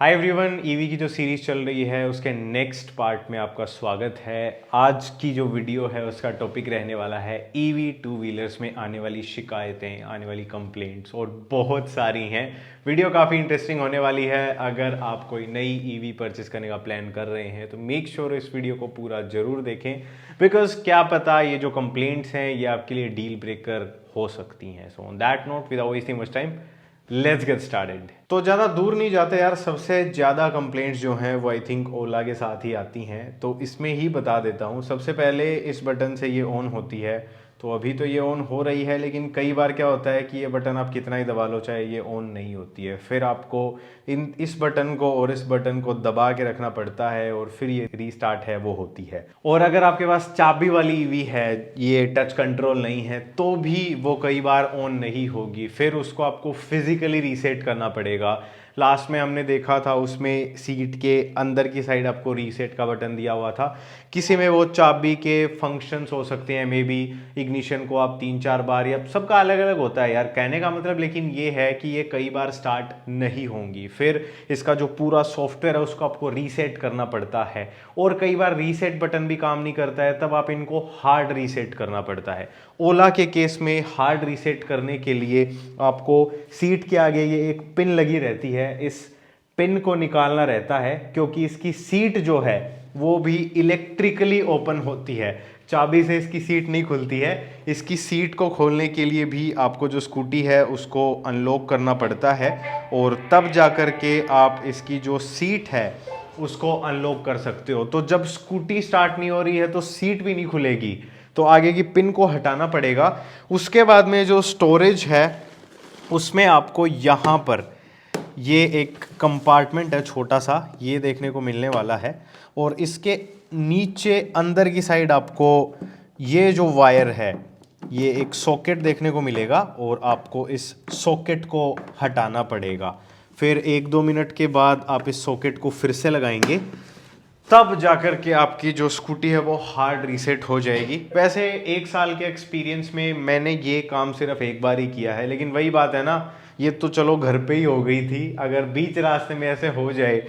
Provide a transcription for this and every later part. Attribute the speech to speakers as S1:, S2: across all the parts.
S1: Hi everyone, EV की जो series चल रही है उसके नेक्स्ट पार्ट में आपका स्वागत है। आज की जो वीडियो है उसका टॉपिक रहने वाला है ईवी टू व्हीलर्स में आने वाली शिकायतें, आने वाली कंप्लेंट्स, और बहुत सारी हैं। वीडियो काफ़ी इंटरेस्टिंग होने वाली है। अगर आप कोई नई ईवी परचेस करने का प्लान कर रहे हैं तो मेक श्योर इस वीडियो को पूरा ज़रूर देखें, बिकॉज क्या पता ये जो कंप्लेंट्स हैं ये आपके लिए डील ब्रेकर हो सकती हैं। So on that note, without wasting much time, let's get started. तो ज़्यादा दूर नहीं जाते यार, सबसे ज़्यादा कंप्लेंट्स जो हैं वो आई थिंक ओला के साथ ही आती हैं, तो इसमें ही बता देता हूँ। सबसे पहले इस बटन से ये ऑन होती है, तो अभी तो ये ऑन हो रही है, लेकिन कई बार क्या होता है कि ये बटन आप कितना ही दबा लो चाहे ये ऑन नहीं होती है। फिर आपको इस बटन को और इस बटन को दबा के रखना पड़ता है और फिर ये रीस्टार्ट है वो होती है। और अगर आपके पास चाबी वाली ईवी है, ये टच कंट्रोल नहीं है, तो भी वो कई बार ऑन नहीं होगी। फिर उसको आपको फिजिकली रीसेट करना पड़ेगा। लास्ट में हमने देखा था उसमें सीट के अंदर की साइड आपको रीसेट का बटन दिया हुआ था। किसी में वो चाबी के फंक्शंस हो सकते हैं, मे बी इग्निशन को आप 3-4 बार, या सबका अलग अलग होता है यार कहने का मतलब, लेकिन ये है कि ये कई बार स्टार्ट नहीं होंगी। फिर इसका जो पूरा सॉफ्टवेयर है उसको आपको रीसेट करना पड़ता है, और कई बार रीसेट बटन भी काम नहीं करता है, तब आप इनको हार्ड रीसेट करना पड़ता है। ओला के केस में हार्ड रीसेट करने के लिए आपको सीट के आगे ये एक पिन लगी रहती है, इस पिन को निकालना रहता है, क्योंकि इसकी सीट जो है वो भी इलेक्ट्रिकली ओपन होती है। चाबी से इसकी सीट नहीं खुलती है। इसकी सीट को खोलने के लिए भी आपको जो स्कूटी है उसको अनलॉक करना पड़ता है, और तब जाकर के आप इसकी जो सीट है उसको अनलॉक कर सकते हो। तो जब स्कूटी स्टार्ट नहीं हो रही है तो सीट भी नहीं खुलेगी, तो आगे की पिन को हटाना पड़ेगा। उसके बाद में जो स्टोरेज है उसमें आपको यहाँ पर ये एक कंपार्टमेंट है छोटा सा, ये देखने को मिलने वाला है, और इसके नीचे अंदर की साइड आपको ये जो वायर है ये एक सॉकेट देखने को मिलेगा, और आपको इस सॉकेट को हटाना पड़ेगा। फिर 1-2 मिनट के बाद आप इस सॉकेट को फिर से लगाएंगे, तब जाकर के आपकी जो स्कूटी है वो हार्ड रीसेट हो जाएगी। वैसे 1 साल के एक्सपीरियंस में मैंने ये काम सिर्फ एक बार ही किया है, लेकिन वही बात है ना, ये तो चलो घर पे ही हो गई थी। अगर बीच रास्ते में ऐसे हो जाए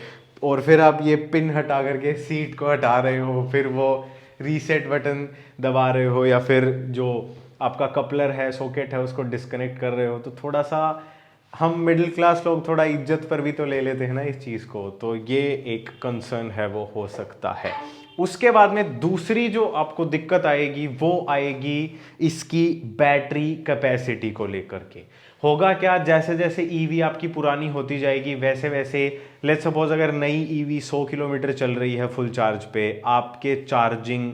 S1: और फिर आप ये पिन हटा करके सीट को हटा रहे हो, फिर वो रीसेट बटन दबा रहे हो, या फिर जो आपका कपलर है, सॉकेट है, उसको डिस्कनेक्ट कर रहे हो, तो थोड़ा सा हम मिडिल क्लास लोग थोड़ा इज्जत पर भी तो ले लेते हैं ना इस चीज़ को, तो ये एक कंसर्न है वो हो सकता है। उसके बाद में दूसरी जो आपको दिक्कत आएगी वो आएगी इसकी बैटरी कैपेसिटी को लेकर के। होगा क्या, जैसे जैसे ईवी आपकी पुरानी होती जाएगी वैसे वैसे, लेट्स सपोज अगर नई ईवी 100 किलोमीटर चल रही है फुल चार्ज पे, आपके चार्जिंग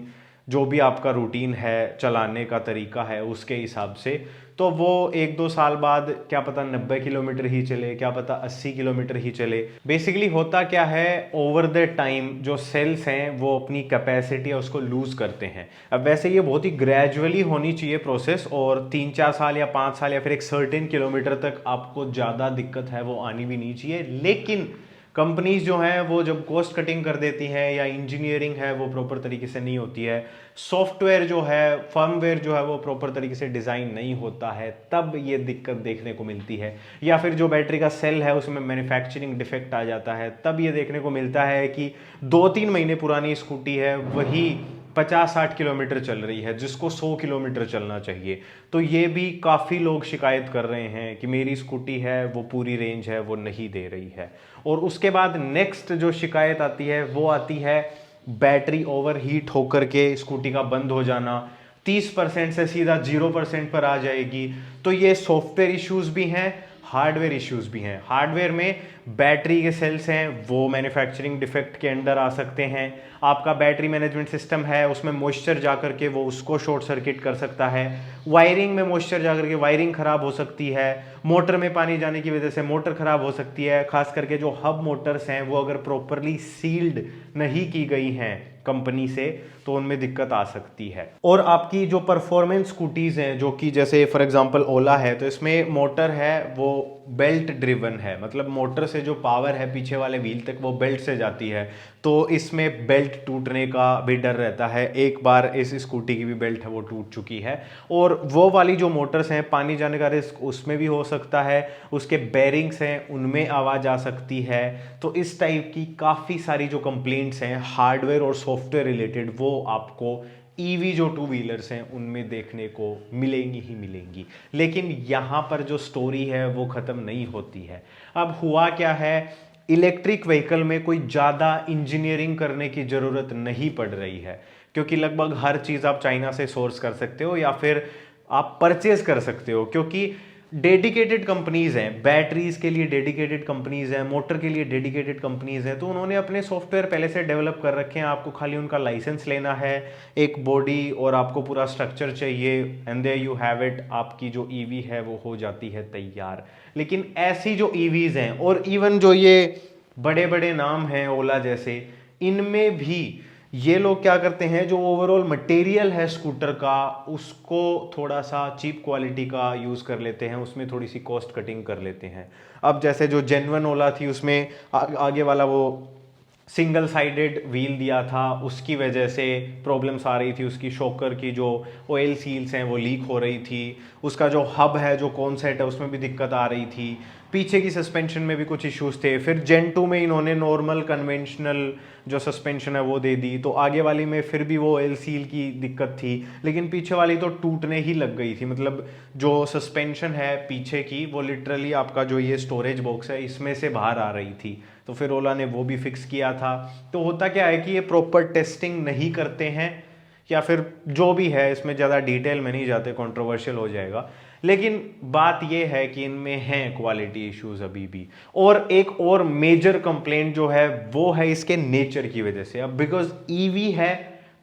S1: जो भी आपका रूटीन है, चलाने का तरीका है, उसके हिसाब से तो वो 1-2 साल बाद क्या पता 90 किलोमीटर ही चले, क्या पता 80 किलोमीटर ही चले। बेसिकली होता क्या है, ओवर द टाइम जो सेल्स हैं वो अपनी कैपेसिटी है उसको लूज करते हैं। अब वैसे ये बहुत ही ग्रेजुअली होनी चाहिए प्रोसेस, और 3-4 साल या 5 साल या फिर एक सर्टेन किलोमीटर तक आपको ज़्यादा दिक्कत है वो आनी भी नहीं चाहिए। लेकिन कंपनीज जो हैं वो जब कॉस्ट कटिंग कर देती हैं, या इंजीनियरिंग है वो प्रॉपर तरीके से नहीं होती है, सॉफ्टवेयर जो है, फर्मवेयर जो है वो प्रॉपर तरीके से डिज़ाइन नहीं होता है, तब ये दिक्कत देखने को मिलती है। या फिर जो बैटरी का सेल है उसमें मैन्युफैक्चरिंग डिफेक्ट आ जाता है, तब ये देखने को मिलता है कि 2-3 महीने पुरानी स्कूटी है वही 50-60 किलोमीटर चल रही है जिसको 100 किलोमीटर चलना चाहिए। तो ये भी काफ़ी लोग शिकायत कर रहे हैं कि मेरी स्कूटी है वो पूरी रेंज है वो नहीं दे रही है। और उसके बाद नेक्स्ट जो शिकायत आती है वो आती है बैटरी ओवर हीट होकर के स्कूटी का बंद हो जाना, 30% से सीधा 0% पर आ जाएगी। तो ये सॉफ्टवेयर इश्यूज भी हैं, हार्डवेयर इश्यूज भी हैं। हार्डवेयर में बैटरी के सेल्स हैं वो मैन्युफैक्चरिंग डिफेक्ट के अंडर आ सकते हैं। आपका बैटरी मैनेजमेंट सिस्टम है उसमें मॉइस्चर जाकर के वो उसको शॉर्ट सर्किट कर सकता है। वायरिंग में मॉइस्चर जाकर के वायरिंग खराब हो सकती है। मोटर में पानी जाने की वजह से मोटर खराब हो सकती है। खास करके जो हब मोटर्स हैं वो अगर प्रॉपरली सील्ड नहीं की गई हैं कंपनी से तो उनमें दिक्कत आ सकती है। और आपकी जो परफॉर्मेंस स्कूटीज़ हैं, जो कि जैसे फॉर एग्जांपल ओला है, तो इसमें मोटर है वो बेल्ट ड्रिवन है, मतलब मोटर से जो पावर है पीछे वाले व्हील तक वो बेल्ट से जाती है, तो इसमें बेल्ट टूटने का भी डर रहता है। एक बार इस स्कूटी की भी बेल्ट है वो टूट चुकी है। और वो वाली जो मोटर्स हैं, पानी जाने का रिस्क उसमें भी हो सकता है, उसके बेरिंग्स हैं उनमें आवाज़ आ सकती है। तो इस टाइप की काफ़ी सारी जो कंप्लेंट्स हैं हार्डवेयर और सॉफ्टवेयर रिलेटेड, वो आपको ईवी जो टू व्हीलर्स हैं उनमें देखने को मिलेंगी ही मिलेंगी। लेकिन यहाँ पर जो स्टोरी है वो ख़त्म नहीं होती है। अब हुआ क्या है, इलेक्ट्रिक व्हीकल में कोई ज़्यादा इंजीनियरिंग करने की ज़रूरत नहीं पड़ रही है, क्योंकि लगभग हर चीज़ आप चाइना से सोर्स कर सकते हो या फिर आप परचेज कर सकते हो, क्योंकि डेडिकेटेड कंपनीज हैं, बैटरीज के लिए डेडिकेटेड कंपनीज हैं, मोटर के लिए डेडिकेटेड कंपनीज हैं। तो उन्होंने अपने सॉफ्टवेयर पहले से डेवलप कर रखे हैं, आपको खाली उनका लाइसेंस लेना है, एक बॉडी और आपको पूरा स्ट्रक्चर चाहिए, and there you have it, आपकी जो ईवी है वो हो जाती है तैयार। लेकिन ऐसी जो ईवीज हैं और इवन जो ये बड़े बड़े नाम हैं ओला जैसे, इनमें भी ये लोग क्या करते हैं, जो ओवरऑल मटेरियल है स्कूटर का उसको थोड़ा सा चीप क्वालिटी का यूज़ कर लेते हैं, उसमें थोड़ी सी कॉस्ट कटिंग कर लेते हैं। अब जैसे जो जेन्युइन ओला थी उसमें आगे वाला वो सिंगल साइडेड व्हील दिया था, उसकी वजह से प्रॉब्लम्स आ रही थी, उसकी शॉकर की जो ऑयल सील्स हैं वो लीक हो रही थी, उसका जो हब है जो कॉन्सेट है उसमें भी दिक्कत आ रही थी, पीछे की सस्पेंशन में भी कुछ इश्यूज थे। फिर जेन 2 में इन्होंने नॉर्मल कन्वेंशनल जो सस्पेंशन है वो दे दी, तो आगे वाली में फिर भी वो ऑयल सील की दिक्कत थी, लेकिन पीछे वाली तो टूटने ही लग गई थी। मतलब जो सस्पेंशन है पीछे की वो लिटरली आपका जो ये स्टोरेज बॉक्स है इसमें से बाहर आ रही थी, तो फिर ओला ने वो भी फिक्स किया था। तो होता क्या है कि ये प्रॉपर टेस्टिंग नहीं करते हैं, या फिर जो भी है, इसमें ज़्यादा डिटेल में नहीं जाते, कंट्रोवर्शियल हो जाएगा। लेकिन बात यह है कि इनमें हैं क्वालिटी इश्यूज अभी भी। और एक और मेजर कंप्लेंट जो है वो है इसके नेचर की वजह से। अब बिकॉज ईवी है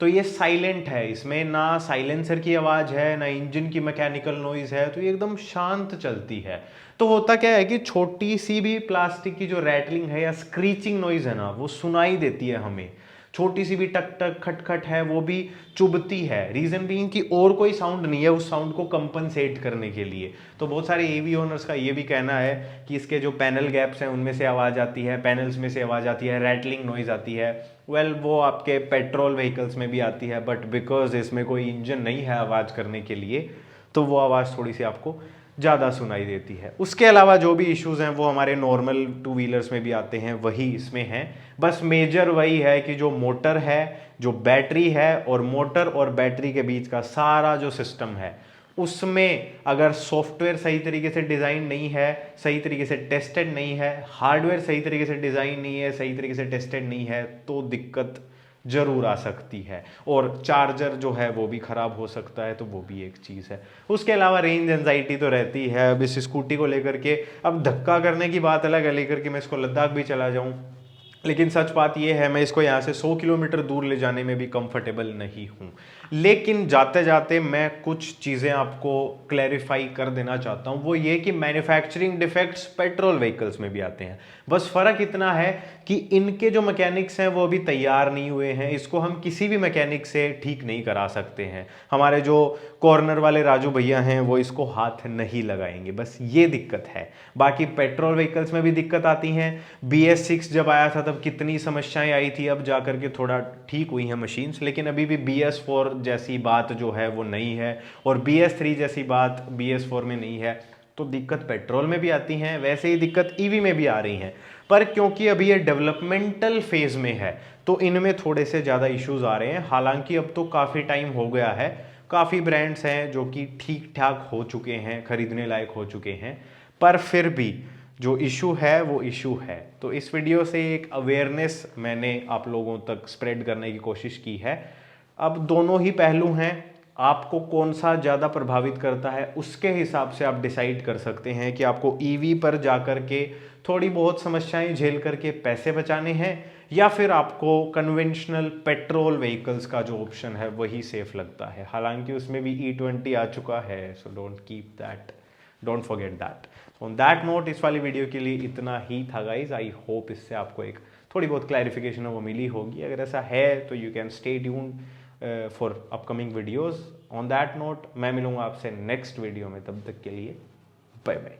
S1: तो ये साइलेंट है, इसमें ना साइलेंसर की आवाज़ है ना इंजन की मैकेनिकल नॉइज है, तो ये एकदम शांत चलती है। तो होता क्या है कि छोटी सी भी प्लास्टिक की जो रैटलिंग है या स्क्रीचिंग नॉइज है ना वो सुनाई देती है हमें, छोटी सी भी टक टक खटखट है वो भी चुभती है। रीजन बीइंग कि और कोई साउंड नहीं है उस साउंड को कंपनसेट करने के लिए। तो बहुत सारे ईवी ओनर्स का ये भी कहना है कि इसके जो पैनल गैप्स हैं उनमें से आवाज़ आती है, पैनल्स में से आवाज़ आती है, रैटलिंग नॉइज आती है। वो आपके पेट्रोल व्हीकल्स में भी आती है, बट बिकॉज इसमें कोई इंजन नहीं है आवाज़ करने के लिए, तो वो आवाज़ थोड़ी सी आपको ज़्यादा सुनाई देती है। उसके अलावा जो भी इश्यूज हैं वो हमारे नॉर्मल टू व्हीलर्स में भी आते हैं, वही इसमें हैं। बस मेजर वही है कि जो मोटर है, जो बैटरी है, और मोटर और बैटरी के बीच का सारा जो सिस्टम है उसमें अगर सॉफ्टवेयर सही तरीके से डिज़ाइन नहीं है, सही तरीके से टेस्टेड नहीं है, हार्डवेयर सही तरीके से डिज़ाइन नहीं है, सही तरीके से टेस्टेड नहीं है, तो दिक्कत जरूर आ सकती है। और चार्जर जो है वो भी ख़राब हो सकता है, तो वो भी एक चीज़ है। उसके अलावा रेंज एंजाइटी तो रहती है। अब इस स्कूटी को लेकर के, अब धक्का करने की बात अलग है, लेकर के मैं इसको लद्दाख भी चला जाऊं, लेकिन सच बात यह है मैं इसको यहाँ से 100 किलोमीटर दूर ले जाने में भी कंफर्टेबल नहीं हूँ। लेकिन जाते जाते मैं कुछ चीज़ें आपको क्लैरिफाई कर देना चाहता हूँ। वो ये कि मैन्युफैक्चरिंग डिफेक्ट्स पेट्रोल व्हीकल्स में भी आते हैं, बस फ़र्क इतना है कि इनके जो मैकेनिक्स हैं वो अभी तैयार नहीं हुए हैं, इसको हम किसी भी मैकेनिक से ठीक नहीं करा सकते हैं। हमारे जो कॉर्नर वाले राजू भैया हैं वो इसको हाथ नहीं लगाएंगे, बस ये दिक्कत है। बाकी पेट्रोल व्हीकल्स में भी दिक्कत आती हैं। BS6 जब आया था तब कितनी समस्याएं आई थी, अब जाकर के थोड़ा ठीक हुई हैं मशीन्स, लेकिन अभी भी BS4 जैसी बात जो है वो नहीं है, और BS3 जैसी बात BS4 में नहीं है। तो दिक्कत पेट्रोल में भी आती हैं, वैसे ही दिक्कत ईवी में भी आ रही हैं, पर क्योंकि अभी ये डेवलपमेंटल फेज में है तो इनमें थोड़े से ज़्यादा इश्यूज आ रहे हैं। हालांकि अब तो काफ़ी टाइम हो गया है, काफ़ी ब्रांड्स हैं जो कि ठीक ठाक हो चुके हैं, खरीदने लायक हो चुके हैं, पर फिर भी जो इशू है वो इशू है। तो इस वीडियो से एक अवेयरनेस मैंने आप लोगों तक स्प्रेड करने की कोशिश की है। अब दोनों ही पहलू हैं, आपको कौन सा ज़्यादा प्रभावित करता है उसके हिसाब से आप डिसाइड कर सकते हैं कि आपको ईवी पर जाकर के थोड़ी बहुत समस्याएं झेल करके पैसे बचाने हैं, या फिर आपको कन्वेंशनल पेट्रोल व्हीकल्स का जो ऑप्शन है वही सेफ लगता है। हालांकि उसमें भी E20 आ चुका है, so don't forget that. On that note इस वाली वीडियो के लिए इतना ही था गाइज। आई होप इससे आपको एक थोड़ी बहुत क्लैरिफिकेशन वो मिली होगी। अगर ऐसा है तो you can stay tuned for upcoming videos. On that note मैं मिलूंगा आपसे नेक्स्ट वीडियो में, तब तक के लिए बाय बाय।